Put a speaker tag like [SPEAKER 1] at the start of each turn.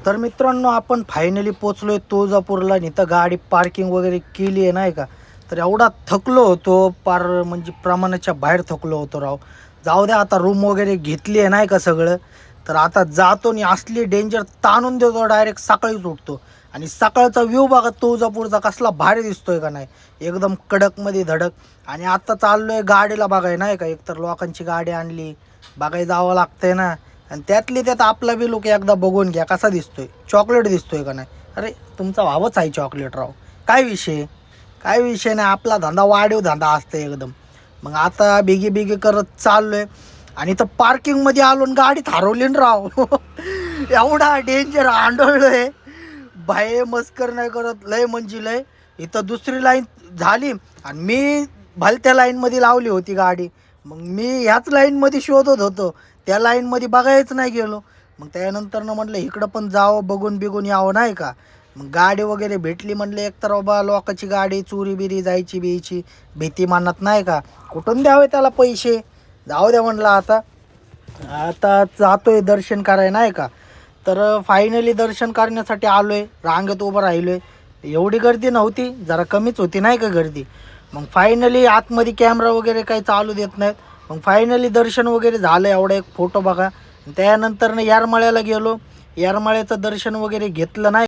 [SPEAKER 1] तर मित्रांनो, आपण फायनली पोचलोय तुळजापूरला. इथं गाडी पार्किंग वगैरे केली आहे नाही का. तर एवढा थकलो होतो, पार म्हणजे प्रमाणाच्या बाहेर थकलो होतो राव. जाऊ द्या, आता रूम वगैरे घेतली आहे नाही का सगळं. तर आता जातो आणि असली डेंजर ताणून देतो, डायरेक्ट सकाळीच उठतो. आणि सकाळचा व्ह्यू बघा तुळजापूरचा कसला भारी दिसतोय का नाही. एकदम कडकमध्ये धडक. आणि आता चाललोय गाडीला बघाय नाही का. एकतर लोकांची गाडी आणली, बघाय जावं लागतंय ना. आणि त्यातली त्यात आपला बी लुक एकदा बघून घ्या कसा दिसतोय. चॉकलेट दिसतोय का नाही. अरे तुमचा भावच आहे चॉकलेट राव. काय विषय, काय विषय नाही. आपला धंदा वाढीव धंदा असतो एकदम. मग आता बिगी बिगी करत चाललोय. आणि तर पार्किंगमध्ये आलो आणि गाडीत हरवली ना राव. एवढा डेंजर आंधळलोय. बाय मस्कर नाही करत, लय म्हणजे लय. इथं दुसरी लाईन झाली आणि मी भलत्या लाईनमध्ये लावली होती गाडी. मग मी ह्याच लाईनमध्ये शोधत होतो, त्या लाईनमध्ये बघायच नाही गेलो. मग त्यानंतर म्हटलं इकडं पण जावं, बघून बिगून यावं नाही का. मग गाडी वगैरे भेटली. म्हटलं एकतर बाबा लोकांची गाडी चोरी बिरी जायची बियची भीती मानत नाही का. कुठून द्यावे त्याला पैसे. जाऊ द्या म्हटलं आता. आता जातोय दर्शन करायला नाही का. तर फायनली दर्शन करण्यासाठी आलोय. रांगेत उभं राहिलोय. एवढी गर्दी नव्हती, जरा कमीच होती नाही का गर्दी. मग फायनली आतमध्ये कॅमेरा वगैरे काही चालू देत नाहीत. मग फायनली दर्शन वगैरे झालं. एवढा एक फोटो बघा. त्यानंतर येरमाळ्याला गेलो. येरमाळ्याचं दर्शन वगैरे घेतलं नाही.